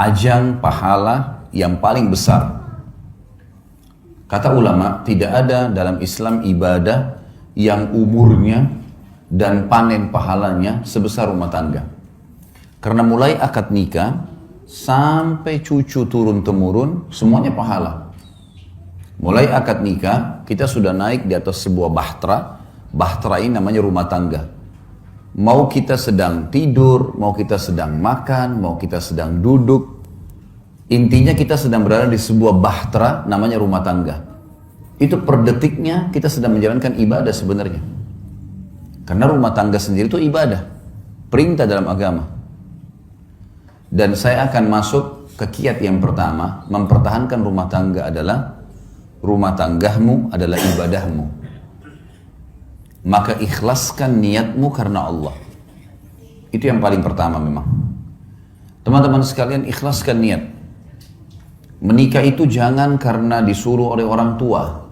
ajang pahala yang paling besar. Kata ulama, tidak ada dalam Islam ibadah yang umurnya dan panen pahalanya sebesar rumah tangga. Karena mulai akad nikah sampai cucu turun-temurun semuanya pahala. Mulai akad nikah kita sudah naik di atas sebuah bahtera. Bahtera ini namanya rumah tangga. Mau kita sedang tidur, mau kita sedang makan, mau kita sedang duduk, intinya kita sedang berada di sebuah bahtera namanya rumah tangga. Itu per detiknya kita sedang menjalankan ibadah sebenarnya. Karena rumah tangga sendiri itu ibadah. Perintah dalam agama. Dan saya akan masuk ke kiat yang pertama. Mempertahankan rumah tangga adalah rumah tanggamu adalah ibadahmu. Maka ikhlaskan niatmu karena Allah. Itu yang paling pertama memang. Teman-teman sekalian, ikhlaskan niat. Menikah itu jangan karena disuruh oleh orang tua.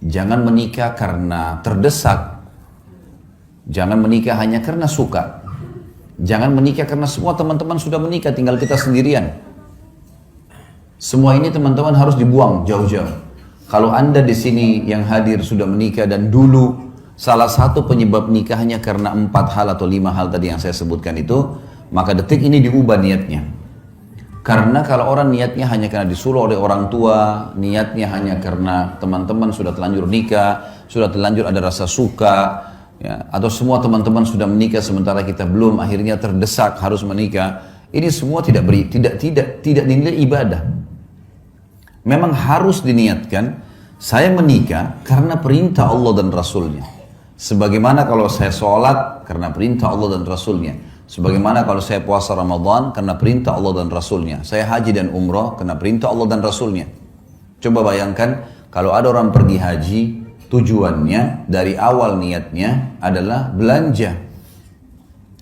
Jangan menikah karena terdesak. Jangan menikah hanya karena suka. Jangan menikah karena semua teman-teman sudah menikah, tinggal kita sendirian. Semua ini teman-teman harus dibuang jauh-jauh. Kalau Anda di sini yang hadir sudah menikah dan dulu salah satu penyebab nikahnya karena 4 hal atau 5 hal tadi yang saya sebutkan itu, maka detik ini diubah niatnya. Karena kalau orang niatnya hanya karena disuruh oleh orang tua, niatnya hanya karena teman-teman sudah terlanjur nikah, sudah terlanjur ada rasa suka, ya, atau semua teman-teman sudah menikah sementara kita belum, akhirnya terdesak harus menikah. Ini semua tidak dinilai ibadah. Memang harus diniatkan, saya menikah karena perintah Allah dan Rasulnya. Sebagaimana kalau saya sholat karena perintah Allah dan Rasulnya. Sebagaimana kalau saya puasa Ramadan karena perintah Allah dan Rasulnya. Saya haji dan umrah karena perintah Allah dan Rasulnya. Coba bayangkan kalau ada orang pergi haji, tujuannya dari awal niatnya adalah belanja.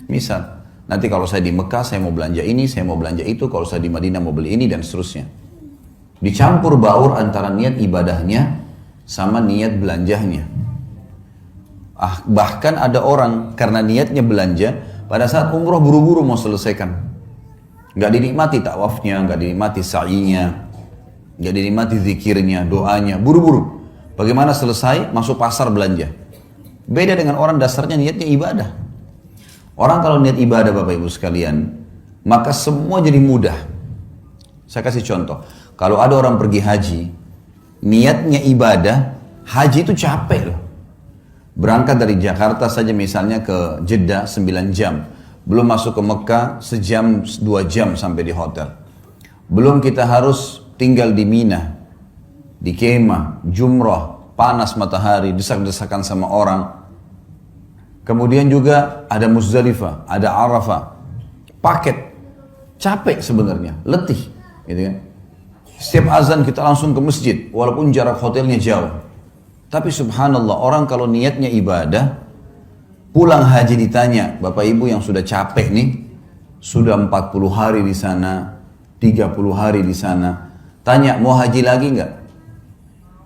Misal, nanti kalau saya di Mekah saya mau belanja ini, saya mau belanja itu. Kalau saya di Madinah mau beli ini dan seterusnya. Dicampur baur antara niat ibadahnya sama niat belanjahnya. Bahkan ada orang karena niatnya belanja, pada saat umroh buru-buru mau selesaikan. Gak dinikmati tawafnya, gak dinikmati sa'inya, gak dinikmati zikirnya, doanya, buru-buru. Bagaimana selesai, masuk pasar belanja. Beda dengan orang dasarnya niatnya ibadah. Orang kalau niat ibadah Bapak Ibu sekalian, maka semua jadi mudah. Saya kasih contoh. Kalau ada orang pergi haji, niatnya ibadah, haji itu capek loh. Berangkat dari Jakarta saja misalnya ke Jeddah 9 jam. Belum masuk ke Mekah sejam 2 jam sampai di hotel. Belum kita harus tinggal di Mina, di kemah, jumrah, panas matahari, desak-desakan sama orang. Kemudian juga ada Muzdalifah, ada Arafah. Paket. Capek sebenarnya, letih. Gitu kan? Setiap azan kita langsung ke masjid, walaupun jarak hotelnya jauh. Tapi subhanallah, orang kalau niatnya ibadah, pulang haji ditanya, Bapak Ibu yang sudah capek nih, sudah 40 hari di sana, 30 hari di sana, tanya mau haji lagi nggak?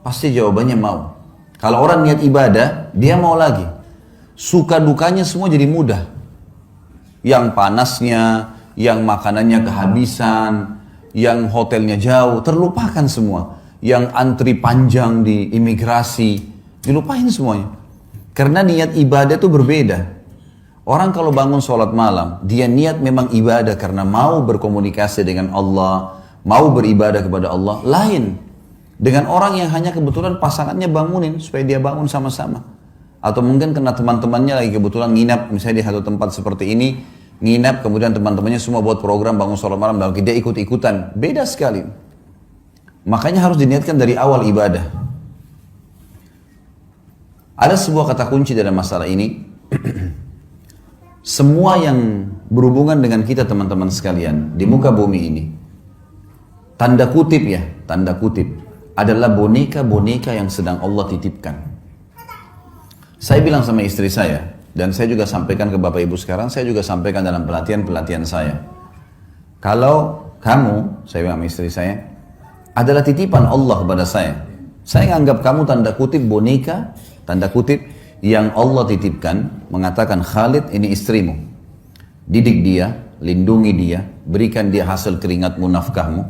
Pasti jawabannya mau. Kalau orang niat ibadah, dia mau lagi. Suka dukanya semua jadi mudah. Yang panasnya, yang makanannya kehabisan, yang hotelnya jauh, terlupakan semua. Yang antri panjang di imigrasi, dilupain semuanya. Karena niat ibadah itu berbeda. Orang kalau bangun sholat malam, dia niat memang ibadah karena mau berkomunikasi dengan Allah, mau beribadah kepada Allah, lain. Dengan orang yang hanya kebetulan pasangannya bangunin, supaya dia bangun sama-sama. Atau mungkin karena teman-temannya lagi kebetulan nginap, misalnya di satu tempat seperti ini, nginap, kemudian teman-temannya semua buat program bangun sholat malam, lalu dia ikut-ikutan. Beda sekali. Makanya harus diniatkan dari awal ibadah. Ada sebuah kata kunci dalam masalah ini. Semua yang berhubungan dengan kita teman-teman sekalian di muka bumi ini, tanda kutip ya, tanda kutip, adalah boneka-boneka yang sedang Allah titipkan. Saya bilang sama istri saya, dan saya juga sampaikan ke Bapak Ibu sekarang, saya juga sampaikan dalam pelatihan-pelatihan saya. Kalau kamu, saya bilang sama istri saya, adalah titipan Allah kepada saya. Saya anggap kamu tanda kutip boneka, tanda kutip yang Allah titipkan, mengatakan Khalid ini istrimu. Didik dia, lindungi dia, berikan dia hasil keringatmu, nafkahmu.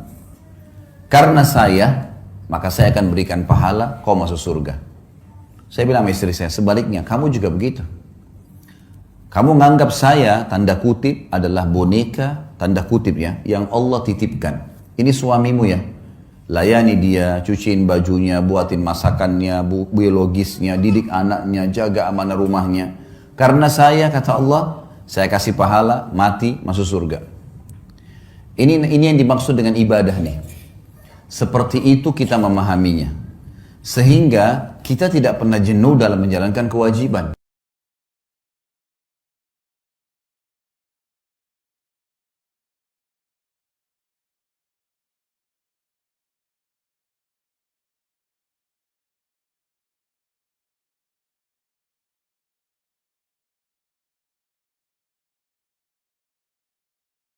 Karena saya, maka saya akan berikan pahala, kau masuk surga. Saya bilang sama istri saya, sebaliknya, kamu juga begitu. Kamu nganggap saya, tanda kutip, adalah boneka, tanda kutip ya, yang Allah titipkan. Ini suamimu ya. Layani dia, cuciin bajunya, buatin masakannya, biologisnya, didik anaknya, jaga amanah rumahnya. Karena saya, kata Allah, saya kasih pahala, mati, masuk surga. Ini yang dimaksud dengan ibadah nih. Seperti itu kita memahaminya. Sehingga kita tidak pernah jenuh dalam menjalankan kewajiban.